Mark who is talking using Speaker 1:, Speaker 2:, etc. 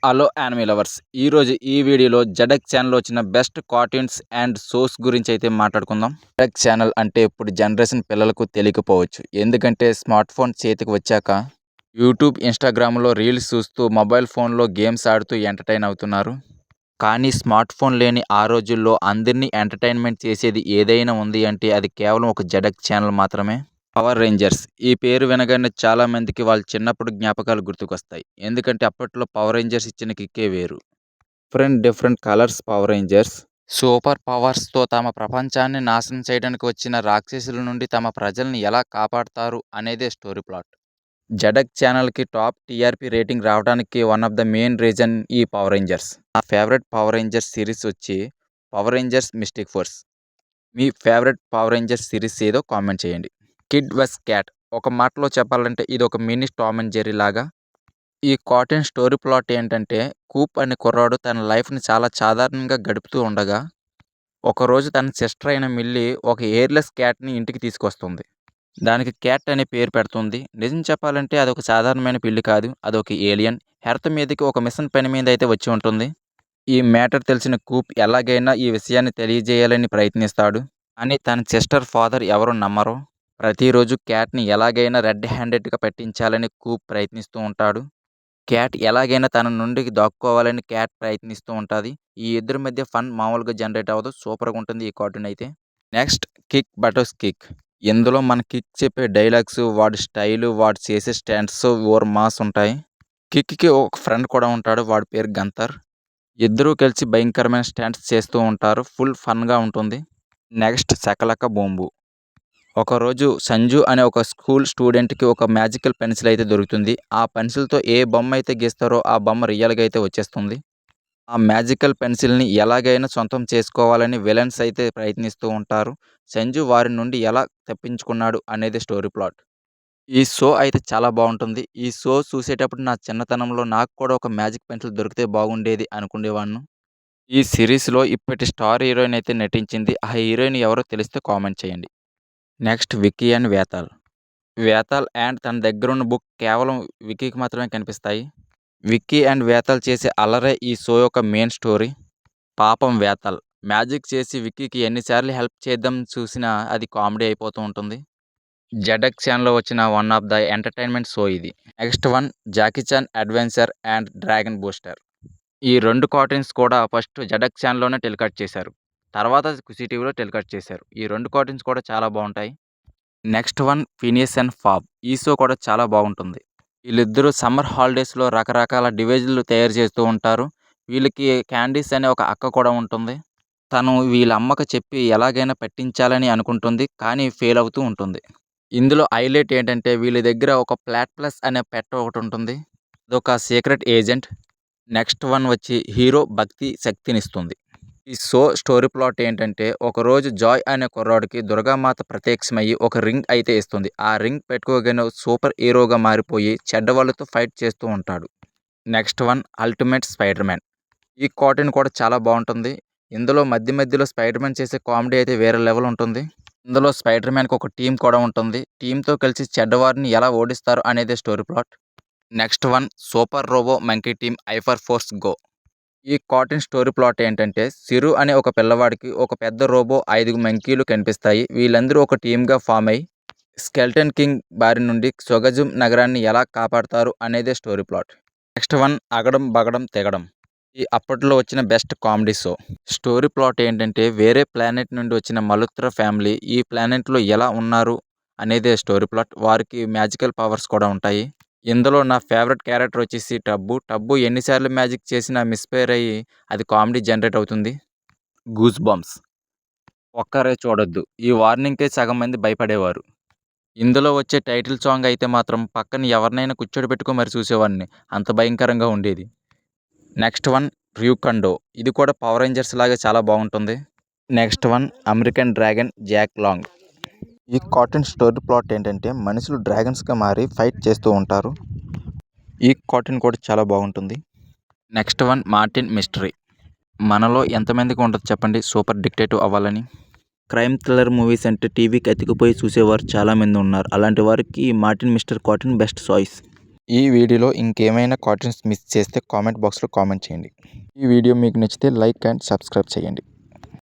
Speaker 1: Hello anime lovers. ఈరోజు ఈ వీడియోలో జెడెక్ ఛానల్‌లో వచ్చిన బెస్ట్ కార్టూన్స్ అండ్ షోస్ గురించి అయితే మాట్లాడుకుందాం. జెడెక్ ఛానల్ అంటే ఇప్పుడు జనరేషన్ పిల్లలకు తెలియకపోవచ్చు. ఎందుకంటే స్మార్ట్ ఫోన్ చేతికి వచ్చాక యూట్యూబ్, ఇన్‌స్టాగ్రామ్‌లో రీల్స్ చూస్తూ మొబైల్ ఫోన్‌లో గేమ్స్ ఆడుతూ ఎంటర్‌టైన్ అవుతున్నారు. కానీ స్మార్ట్ ఫోన్ లేని ఆ రోజుల్లో అందరినీ ఎంటర్‌టైన్‌మెంట్ చేసేది ఏదైనా ఉంది అంటే అది కేవలం ఒక జెడెక్ ఛానల్ మాత్రమే. Power Rangers. ఈ పేరు వినగానే చాలా మందికి వాళ్ళ చిన్నప్పుడు జ్ఞాపకాలు గుర్తుకొస్తాయి. ఎందుకంటే అప్పట్లో పవర్ రేంజర్స్ ఇచ్చిన కిక్కే వేరు. Different colours Power Rangers. Super పవర్స్‌తో తమ ప్రపంచాన్ని నాశనం చేయడానికి వచ్చిన రాక్షసుల నుండి తమ ప్రజల్ని ఎలా కాపాడతారు అనేదే స్టోరీ ప్లాట్. జెడెక్ ఛానల్‌కి టాప్ టీఆర్పీ రేటింగ్ రావడానికి one of the main reason ఈ పవర్ రేంజర్స్. నా ఫేవరెట్ పవర్ రేంజర్స్ సిరీస్ వచ్చి పవర్ రేంజర్స్ మిస్టిక్ ఫోర్స్. మీ ఫేవరెట్ పవర్ రేంజర్స్ సిరీస్ ఏదో కామెంట్ చేయండి. Kid vs Kat. ఒక మాటలో చెప్పాలంటే ఇది ఒక మినీ టామ్ అండ్ జెర్రీ లాగా. ఈ కార్టూన్ స్టోరీ ప్లాట్ ఏంటంటే కూప్ అనే కుర్రాడు తన లైఫ్‌ని చాలా సాధారణంగా గడుపుతూ ఉండగా, ఒకరోజు తన సిస్టర్ అయిన మిల్లీ ఒక ఎయిర్‌లెస్ క్యాట్‌ని ఇంటికి తీసుకొస్తుంది. దానికి క్యాట్ అనే పేరు పెడుతుంది. నిజం చెప్పాలంటే అదొక సాధారణమైన పిల్లి కాదు. అదొక ఏలియన్. ఎర్త్ మీదకి ఒక మిషన్ పని మీద అయితే వచ్చి ఉంటుంది. ఈ మ్యాటర్ తెలిసిన కూప్ ఎలాగైనా ఈ విషయాన్ని తెలియజేయాలని ప్రయత్నిస్తాడు. కానీ తన సిస్టర్, ఫాదర్ ఎవరూ నమ్మరు. ప్రతిరోజు క్యాట్‌ని ఎలాగైనా రెడ్ హ్యాండెడ్‌గా పట్టించాలని కూప్ ప్రయత్నిస్తూ ఉంటాడు. క్యాట్ ఎలాగైనా తన నుండి దాక్కోవాలని క్యాట్ ప్రయత్నిస్తూ ఉంటది. ఈ ఇద్దరి మధ్య ఫన్ మామూలుగా జనరేట్ అవ్వదు. సూపర్‌గా ఉంటుంది ఈ కార్టూన్ అయితే. Next kick butters kick. ఇందులో మన కిక్ చెప్పే డైలాగ్స్, వాడి స్టైలు, వాడు చేసే స్టంట్స్ ఓర్ మాస్ ఉంటాయి. కిక్‌కి ఒక ఫ్రెండ్ కూడా ఉంటాడు. వాడి పేరు గంతర్. ఇద్దరూ కలిసి భయంకరమైన స్టంట్స్ చేస్తూ ఉంటారు. ఫుల్ ఫన్‌గా ఉంటుంది. Next Shakalaka boom. ఒకరోజు సంజు అనే ఒక స్కూల్ స్టూడెంట్‌కి ఒక మ్యాజికల్ పెన్సిల్ అయితే దొరుకుతుంది. ఆ పెన్సిల్‌తో ఏ బొమ్మ అయితే గీస్తారో ఆ బొమ్మ రియల్‌గా అయితే వచ్చేస్తుంది. ఆ మ్యాజికల్ పెన్సిల్‌ని ఎలాగైనా సొంతం చేసుకోవాలని విలన్స్ అయితే ప్రయత్నిస్తూ ఉంటారు. సంజు వారి నుండి ఎలా తప్పించుకున్నాడు అనేది స్టోరీ ప్లాట్. ఈ షో అయితే చాలా బావుంటుంది. ఈ షో చూసేటప్పుడు నా చిన్నతనంలో నాకు కూడా ఒక మ్యాజిక్ పెన్సిల్ దొరికితే బాగుండేది అనుకునేవాడిని. ఈ సిరీస్‌లో ఇప్పటి స్టార్ హీరోయిన్ అయితే నటించింది. ఆ హీరోయిన్ ఎవరో తెలిస్తే కామెంట్ చేయండి. Next Vicky and Vetal. Vetal and తన దగ్గరున్న బుక్ కేవలం విక్కీకి మాత్రమే కనిపిస్తాయి. విక్కీ అండ్ వేతాల్ చేసే అల్లరే ఈ షో యొక్క మెయిన్ స్టోరీ. పాపం వేతాల్ మ్యాజిక్ చేసి విక్కీకి ఎన్నిసార్లు హెల్ప్ చేద్దాం చూసినా అది కామెడీ అయిపోతూ ఉంటుంది. జెడెక్ ఛానల్‌లో వచ్చిన one of the entertainment show ఇది. Next one Jackie Chan adventure and dragon booster. ఈ 2 కార్టూన్స్ కూడా ఫస్ట్ జెడెక్ ఛానల్‌లోనే టెలికాస్ట్ చేశారు. తర్వాత ఖుషి టీవీలో టెలికాస్ట్ చేశారు. ఈ 2 కార్టూన్స్ కూడా చాలా బావుంటాయి. Next one Phineas and fob. ఈ షో కూడా చాలా బాగుంటుంది. వీళ్ళిద్దరూ సమ్మర్ హాలిడేస్‌లో రకరకాల డివైజులు తయారు చేస్తూ ఉంటారు. వీళ్ళకి క్యాండీస్ అనే ఒక అక్క కూడా ఉంటుంది. తను వీళ్ళ అమ్మకి చెప్పి ఎలాగైనా పట్టించాలని అనుకుంటుంది. కానీ ఫెయిల్ అవుతూ ఉంటుంది. ఇందులో హైలైట్ ఏంటంటే వీళ్ళ దగ్గర ఒక ప్లాటిపస్ అనే పెట్ ఒకటుంటుంది. అదొక సీక్రెట్ ఏజెంట్. నెక్స్ట్ వన్ వచ్చి హీరో భక్తి శక్తినిస్తుంది. ఈ షో స్టోరీ ప్లాట్ ఏంటంటే ఒకరోజు జాయ్ అనే కుర్రాడికి దుర్గామాత ప్రత్యక్షమయ్యి ఒక రింగ్ అయితే ఇస్తుంది. ఆ రింగ్ పెట్టుకోగానే సూపర్ హీరోగా మారిపోయి చెడ్డవాళ్ళతో ఫైట్ చేస్తూ ఉంటాడు. Next one ultimate spider man. ఈ కార్టూన్ కూడా చాలా బాగుంటుంది. ఇందులో మధ్యలో స్పైడర్ మ్యాన్ చేసే కామెడీ అయితే వేరే లెవెల్ ఉంటుంది. ఇందులో స్పైడర్ మ్యాన్కి ఒక టీం కూడా ఉంటుంది. టీంతో కలిసి చెడ్డవారిని ఎలా ఓడిస్తారు అనేదే story plot. Next one super robot monkey team hyper force go. ఈ కార్టూన్ స్టోరీ ప్లాట్ ఏంటంటే సిరు అనే ఒక పిల్లవాడికి ఒక పెద్ద రోబో 5 మంకీలు కనిపిస్తాయి. వీళ్ళందరూ ఒక టీమ్‌గా ఫామ్ అయ్యి స్కెల్టన్ కింగ్ బారి నుండి సొగజుమ్ నగరాన్ని ఎలా కాపాడతారు అనేదే story plot. Next one Agadam Bagadam Tigdam. ఈ అప్పట్లో వచ్చిన best comedy show. Story plot ఏంటంటే వేరే ప్లానెట్ నుండి వచ్చిన మల్హోత్రా ఫ్యామిలీ ఈ ప్లానెట్‌లో ఎలా ఉన్నారు అనేదే స్టోరీ ప్లాట్. వారికి మ్యాజికల్ పవర్స్ కూడా ఉంటాయి. ఇందులో నా ఫేవరెట్ క్యారెక్టర్ వచ్చేసి టబ్బు. టబ్బు ఎన్నిసార్లు మ్యాజిక్ చేసినా మిస్‌ఫైర్ అయ్యి అది కామెడీ జనరేట్ అవుతుంది. Goose bumps. ఒక్కరే చూడొద్దు. ఈ వార్నింగ్‌కే సగం మంది భయపడేవారు. ఇందులో వచ్చే టైటిల్ సాంగ్ అయితే మాత్రం పక్కన ఎవరినైనా కూర్చోబెట్టుకొని మరి చూసేవాడిని. అంత భయంకరంగా ఉండేది. Next one Ryukendo. ఇది కూడా పవర్ రేంజర్స్ లాగా చాలా బాగుంటుంది. Next one American Dragon Jake Long. ఈ కార్టూన్ స్టోరీ ప్లాట్ ఏంటంటే మనుషులు డ్రాగన్స్‌గా మారి ఫైట్ చేస్తూ ఉంటారు. ఈ కార్టూన్ కూడా చాలా బాగుంటుంది. Next one Martin mystery. మనలో ఎంతమందికి ఉండదు చెప్పండి సూపర్ డిటెక్టివ్ అవ్వాలని. క్రైమ్ థ్రిల్లర్ మూవీస్ అంటే టీవీకి అతికిపోయి చూసేవారు చాలామంది ఉన్నారు. అలాంటి వారికి Martin mister cartoon best choice. ఈ వీడియోలో ఇంకేమైనా కార్టూన్స్ మిస్ చేస్తే కామెంట్ బాక్స్లో కామెంట్ చేయండి. ఈ వీడియో మీకు నచ్చితే లైక్ అండ్ సబ్స్క్రైబ్ చేయండి.